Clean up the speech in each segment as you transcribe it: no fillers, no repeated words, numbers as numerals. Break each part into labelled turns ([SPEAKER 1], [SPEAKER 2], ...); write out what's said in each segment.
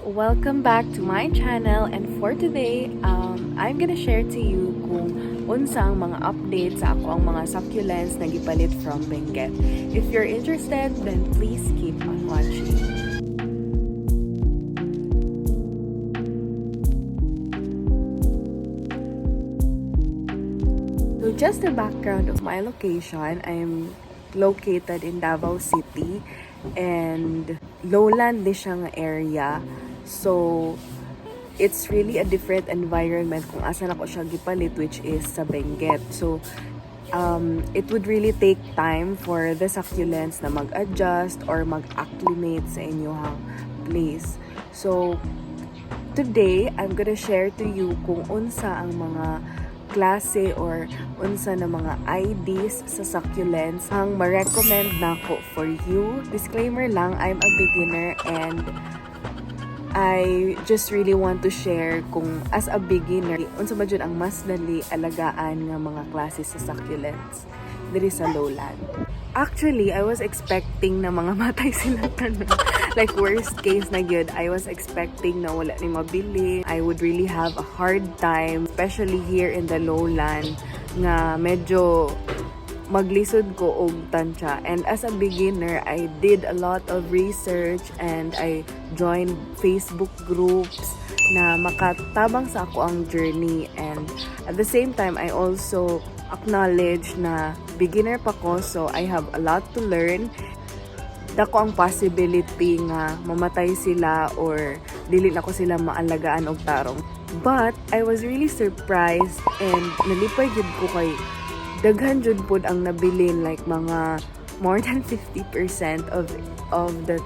[SPEAKER 1] Welcome back to my channel, and for today, I'm gonna share to you kung unsa ang mga updates sa ako ang mga succulents na gipalit from Benguet. If you're interested, then please keep on watching. So just the background of my location, I'm located in Davao City and lowland din siya nga area. So it's really a different environment kung asan ako siya gipalit, which is sa Benguet. So it would really take time for the succulents na mag-adjust or mag-acclimate sa inyong place. So today, I'm gonna share to you kung unsa ang mga klase or unsa na mga IDs sa succulents ang ma-recommend nako for you. Disclaimer lang, I'm a beginner and I just really want to share kung as a beginner, unsa ba dyan ang mas dali alagaan nga mga klase sa succulents diri sa lowland. Actually, I was expecting na mga matay sila tanan. Like worst case na gyud, I was expecting na wala ni mabili. I would really have a hard time, especially here in the lowland, nga medyo maglisod ko og tansya. And as a beginner, I did a lot of research and I joined Facebook groups na makatabang sa ako ang journey. And at the same time, I also acknowledge na beginner pa ko, so I have a lot to learn. Dako ang possibility nga mamatay sila or dili na ko sila maalagaan og tarong. But I was really surprised and nalipay jud ko kay daghan jud pod ang nabilin, like mga more than 50% of the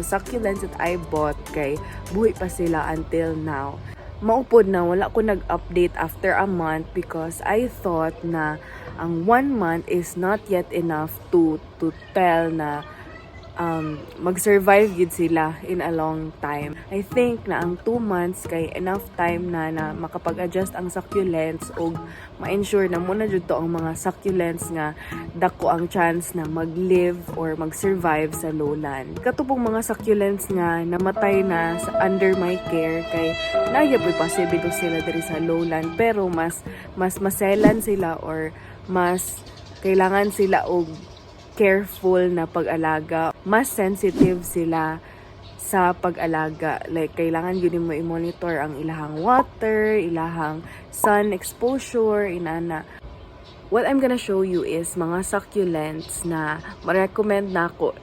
[SPEAKER 1] succulents that I bought kay buhi pa sila until now. Maupod na wala ko nag-update after a month because I thought na ang 1 month is not yet enough to tell na mag-survive yun sila in a long time. I think na ang 2 months kay enough time na makapag-adjust ang succulents o ma-ensure na muna dito ang mga succulents nga dako ang chance na mag-live or mag-survive sa lowland. Katupong mga succulents nga namatay na under my care kay naya po possible sila diri sa lowland, pero mas maselan sila or mas kailangan sila og careful na pag-alaga. Mas sensitive sila sa pag-alaga. Like, kailangan yun mo i-monitor ang ilahang water, ilahang sun exposure, inana. What I'm gonna show you is mga succulents na ma-recommend na ako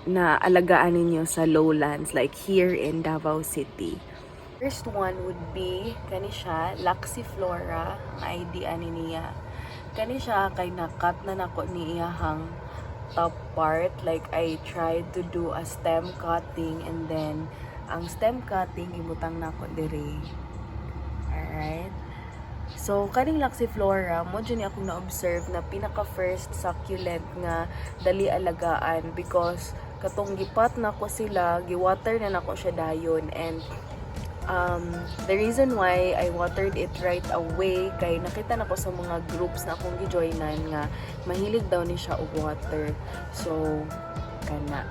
[SPEAKER 1] na alagaan ninyo sa lowlands, like here in Davao City. First one would be, kani siya, Laxiflora, ID ani niya. Kani siya, kay nakat na nako ni iyahang top part. Like, I tried to do a stem cutting and then ang stem cutting ibutang na ko dire. Alright, so kaning Laxiflora mo dyan akong na-observe na pinaka first succulent nga dali alagaan because katong gipat na ko sila, giwater na nako siya dayon. And the reason why I watered it right away kay nakita na ko sa mga groups na akong gi-joinan nga mahilig daw ni siya og water. So kana.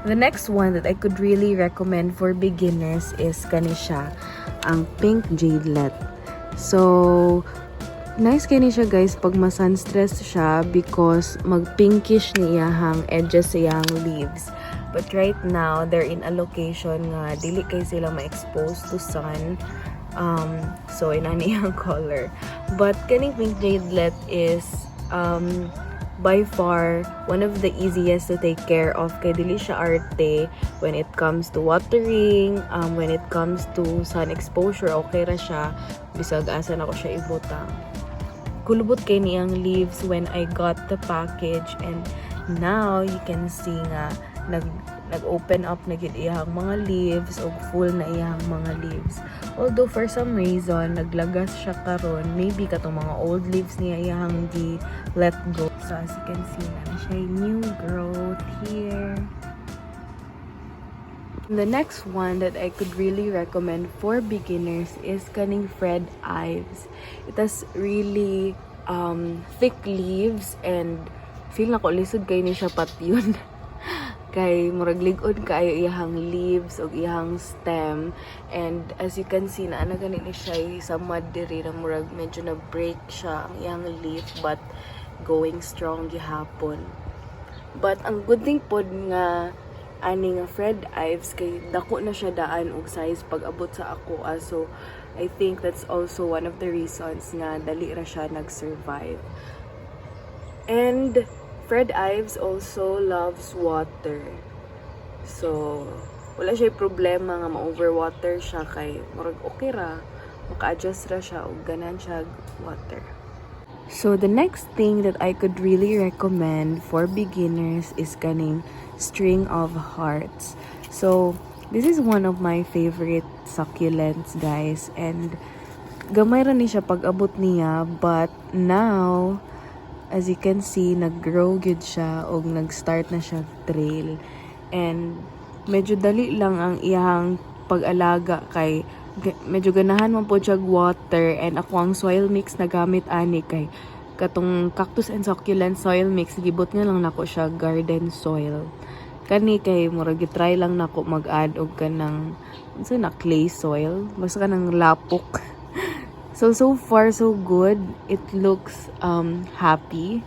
[SPEAKER 1] The next one that I could really recommend for beginners is kani siya, ang pink Jadelet. So nice kani siya guys pag ma-sunstress siya because mag-pinkish ni iyahang edges sa iyang leaves. But right now, they're in a location nga dili kay sila ma-expose to sun. So inani ang color. But kaning pink Jadelet is by far one of the easiest to take care of kay dili siya arte when it comes to watering, when it comes to sun exposure, okay ra siya bisag asa na ko siya ibutang. Kulubot kay niyang leaves when I got the package, and now you can see nga nag-open up na gid iyang mga leaves o full na iyang mga leaves. Although for some reason naglagas siya karon, maybe katong mga old leaves niya iyang gi let go. So as you can see na siya new growth here. The next one that I could really recommend for beginners is kaning Fred Ives. It has really thick leaves and feel na ko lisod kay ni siya patyon. kay murag ligod kaayo iyahang leaves o iyahang stem, and as you can see na gani ni siya sa mud diri na murag medyo na break siya ang iyang leaf but going strong gihapon. But ang good thing pod nga ani nga Fred Ives kay dako na siya daan og size pag abot sa ako, so I think that's also one of the reasons nga dali ra siya nag-survive. And Fred Ives also loves water. So, wala siya problema nga ma-overwater siya kay murag okay ra, maka-adjust ra siya og ganan siya water. So, the next thing that I could really recommend for beginners is kaning string of hearts. So, this is one of my favorite succulents, guys, and gamay ra ni siya pag abot niya, but now as you can see, nag-grow good siya o nag-start na siya trail. And medyo dali lang ang iyang pag-alaga kay medyo ganahan man po siya water, and ako ang soil mix na gamit ani kay katong cactus and succulent soil mix gibot nga lang nako siya garden soil. Kani kay murag try lang nako mag-add og kanang unsa na clay soil, basta kanang lapok. So far, so good. It looks happy.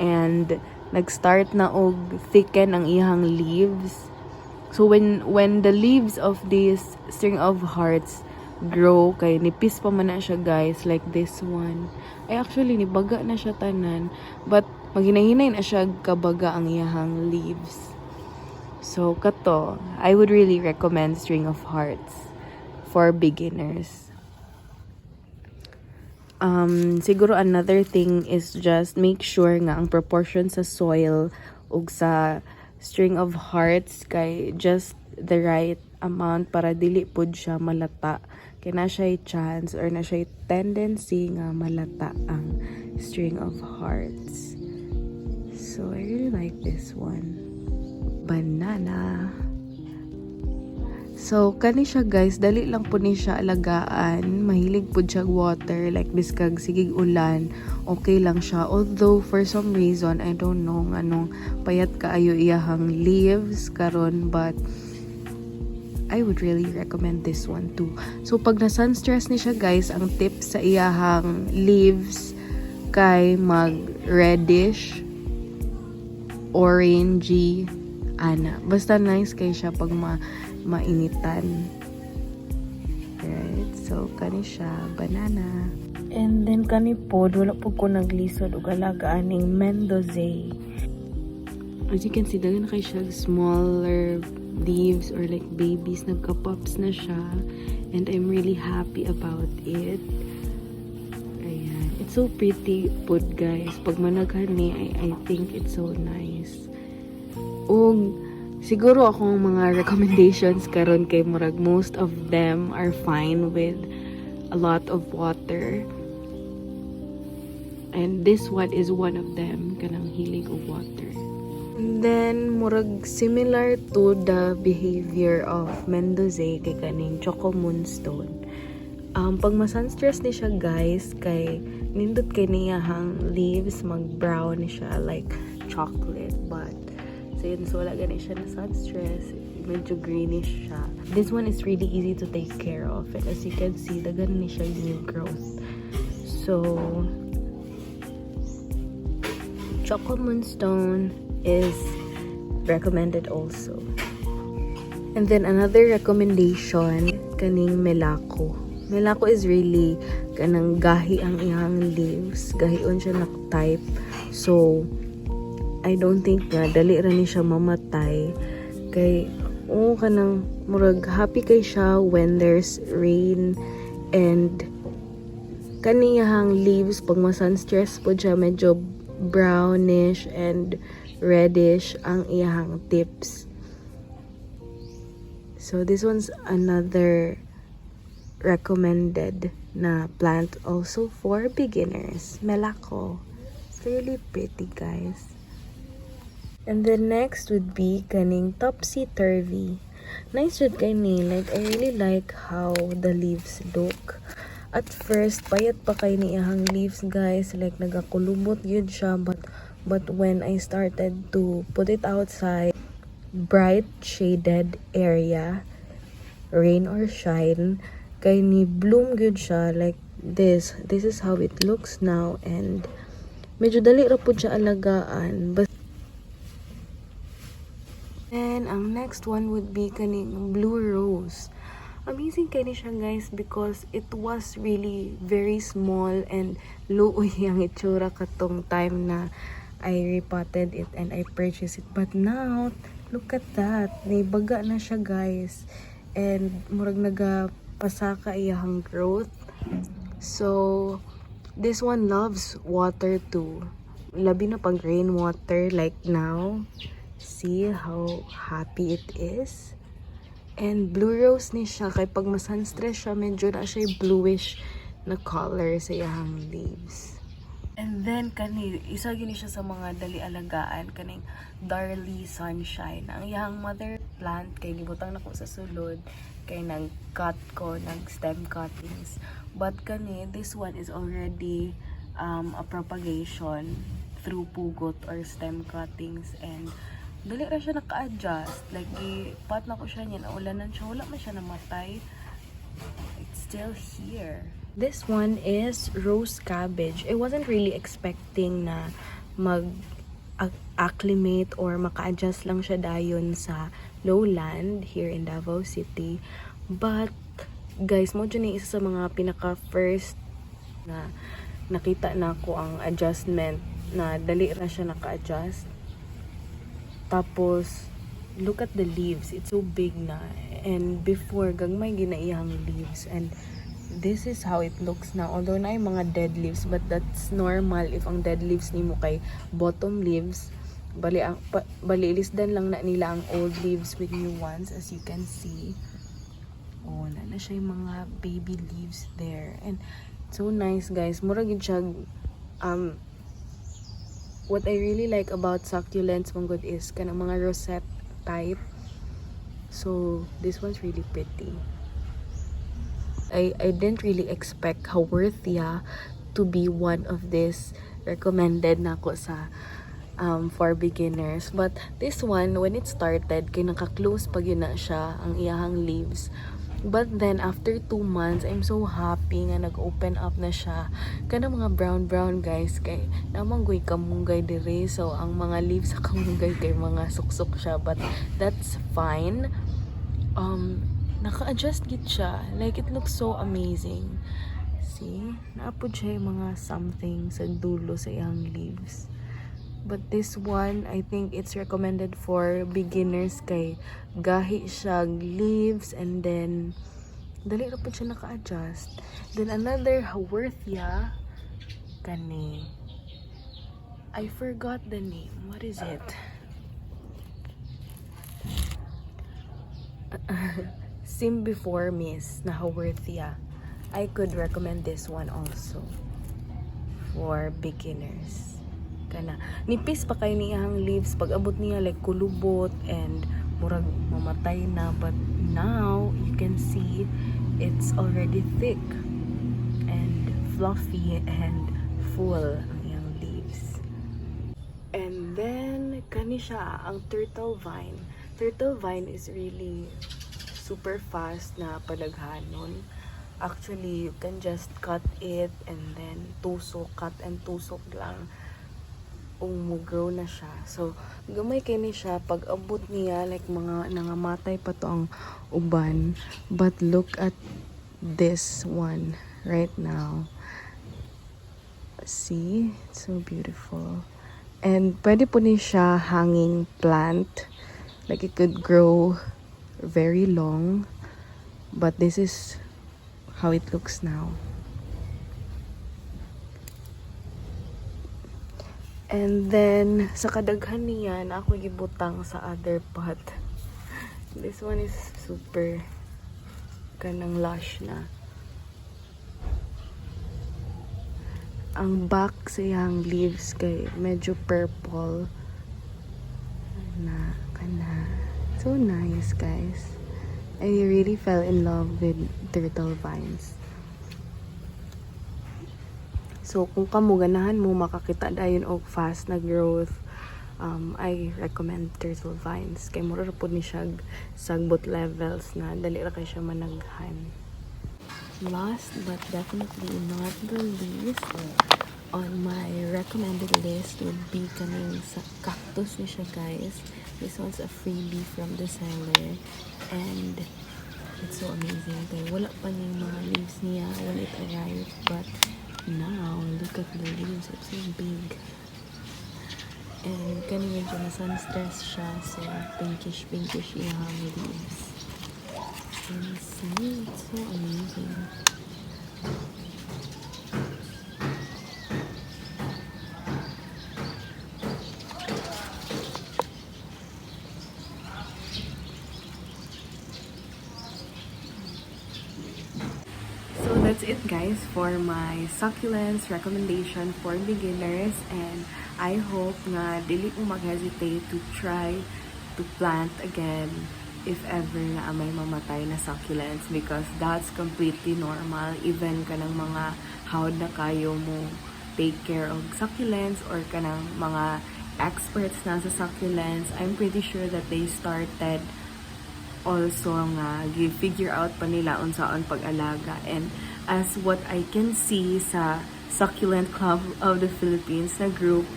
[SPEAKER 1] And nag-start na og thicken ang iyang leaves. So when the leaves of this string of hearts grow, kay nipis pa man na siya, guys, like this one. Ay actually, nibaga na siya tanan. But maghinay-hinay na siya kabaga ang iyang leaves. So kato, I would really recommend string of hearts for beginners. Siguro another thing is just make sure nga ang proportion sa soil ug sa string of hearts kay just the right amount para dili pud siya malata. Kay na siya chance or na siya tendency nga malata ang string of hearts. So I really like this one. Banana. So, kani siya, guys, dali lang po ni siya alagaan. Mahilig po siya water, like biskag sigig ulan, okay lang siya. Although, for some reason, I don't know anong payat kaayo iyahang leaves karon, but I would really recommend this one too. So, pag na-sunstress ni siya, guys, ang tip sa iyahang leaves kay mag-reddish, orangey, ana. Basta nice kay siya pag mainitan. Right? So, kani siya, banana. And then, kani pod, wala po ko naglisod o alagaan ng Mendozae. As you can see, dagan na kayo siya smaller leaves or like babies. Nagka-pops na siya. And I'm really happy about it. Ayan. It's so pretty pod, guys. Pag managhan ni, I think it's so nice. Siguro akong mga recommendations karon kay murag most of them are fine with a lot of water. And this one is one of them, kanang hilig of water. And then murag similar to the behavior of Mendozae kay kaning Choco Moonstone. Pag ma-sunstress ni siya, guys, kay nindot kay niyahang leaves mag-brown siya like chocolate, but so wala gani siya na sunstress, medyo greenish siya. This one is really easy to take care of, and as you can see, dagan ni siya new growth. So Choco Moonstone is recommended also. And then another recommendation, kaning Melaco. Melaco is really kanang gahi ang iyang leaves, gahion siya na type. So I don't think nga dali ra ni siya mamatay kay kanang murag happy kay siya when there's rain, and kaniyang leaves pag ma-sunstress po siya medyo brownish and reddish ang iyang tips. So this one's another recommended na plant also for beginners. Melaco. It's really pretty, guys. And then next would be kaning Topsy Turvy. Nice jud kani, like I really like how the leaves look. At first payat pa kay ni iyang leaves, guys, like nagakulubot yun siya, but when I started to put it outside, bright shaded area, rain or shine, kay ni bloom good siya like this. This is how it looks now, and medyo dali ra pud siya alagaan. And ang next one would be kaning blue rose. Amazing kani siya guys because it was really very small and luoy ang itsura katong time na I repotted it and I purchased it. But now, look at that. Naibaga na siya guys. And murag nagapasaka iyahang growth. So, this one loves water too. Labi na pag rainwater like now. See how happy it is? And blue rose ni siya. Kaya pag masunstress siya, medyo na siya bluish na color sa iyang leaves. And then, isa gini siya sa mga dali alagaan, kaning Darley Sunshine. Ang iyang mother plant, kay gibutang nako sa sulod, kay nag-cut ko, nag-stem cuttings. But this one is already a propagation through pugot or stem cuttings. And dali ra siya naka-adjust. Like, ipat na ko siya niyan, ulanan siya, wala man siya namatay. It's still here. This one is rose cabbage. I wasn't really expecting na mag-acclimate or maka-adjust lang siya dayon sa lowland here in Davao City. But, guys, mo dyan isa sa mga pinaka-first na nakita na ko ang adjustment na dali ra siya naka-adjust. Tapos, look at the leaves. It's so big na. And before, gagmay ginaiyang leaves. And this is how it looks now. Although na yung mga dead leaves, but that's normal if ang dead leaves ni mo kay bottom leaves. Bali ilisdan lang na nila ang old leaves with new ones, as you can see. Oh, na siya yung mga baby leaves there. And so nice, guys. Murag siya, what I really like about succulents mong good is kanang mga rosette type. So this one's really pretty. I didn't really expect Haworthia to be one of this recommended na ko sa for beginners. But this one, when it started, kay naka-close pag yun na siya ang iyahang leaves. But then, after 2 months, I'm so happy nga nag-open up na siya. Kana mga brown guys, kay namanggoy kamunggay dire. So, ang mga leaves sa kamunggay kay mga suksok siya. But that's fine. Naka-adjust git siya. Like, it looks so amazing. See? Naapod siya yung mga something sa dulo sa iyang leaves. But this one, I think it's recommended for beginners kay gahi siya leaves and then dali ra po siya naka-adjust. Then another Haworthia kani. I forgot the name. What is it? Sim before miss na Haworthia. I could recommend this one also for beginners. Kana nipis pa kay niyang leaves pag abot niya like kulubot and murag mamatay na, but now you can see it's already thick and fluffy and full ang iyang leaves. And then kani siya ang turtle vine. Turtle vine is really super fast na palaghanon. Actually, you can just cut it and then cut and tusok lang umugrow na siya. So, gamay kini siya pag abot niya like mga nangamatay pa to ang uban. But look at this one right now. See? It's so beautiful. And pwede po ni siya hanging plant. Like it could grow very long. But this is how it looks now. And then, sa kadaghan niya, na ako gibutang sa other pot. This one is super kanang lush na. Ang back sa iyang leaves kay medyo purple. Na, kana. So nice, guys. I really fell in love with turtle vines. So, kung kamo ganahan mo makakita dayon og fast na growth I recommend turtle vines. Kay mura ra pud ni siya sagbot levels na dali ra kay siya managhan. Last but definitely not the least, on my recommended list would be kaning sa cactus ni siya, guys. This one's a freebie from the seller and it's so amazing. Kaya wala pa niya mga leaves niya when it arrived, but now look at the leaves. It's so big. And kaning medyo na sun-stressed siya, so pinkish yung leaves. And see, it's so amazing. So that's it, guys, for my succulents recommendation for beginners, and I hope nga dili mo mag-hesitate to try to plant again if ever na may mamatay na succulents, because that's completely normal. Even kanang mga hawd na kayo mo take care of succulents or kanang mga experts na sa succulents, I'm pretty sure that they started also nga figure out pa nila unsaon pag-alaga. And as what I can see sa Succulent Club of the Philippines na group,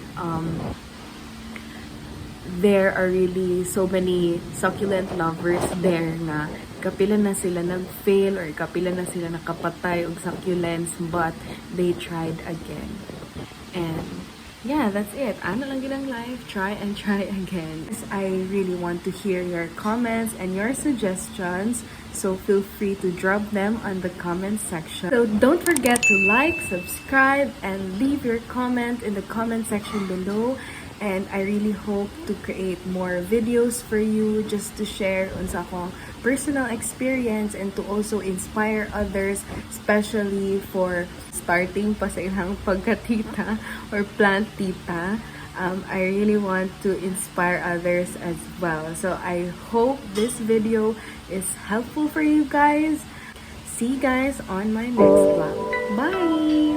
[SPEAKER 1] there are really so many succulent lovers there nga kapila na sila nag-fail or kapila na sila nakapatay og succulents, but they tried again. And yeah, that's it. Ano lang ginang life, try and try again. I really want to hear your comments and your suggestions, so feel free to drop them on the comment section. So don't forget to like, subscribe, and leave your comment in the comment section below. And I really hope to create more videos for you just to share on sa akong personal experience and to also inspire others, especially for starting pa sa ilang pagkatita or plantita. I really want to inspire others as well. So I hope this video is helpful for you guys. See you guys on my next vlog. Bye!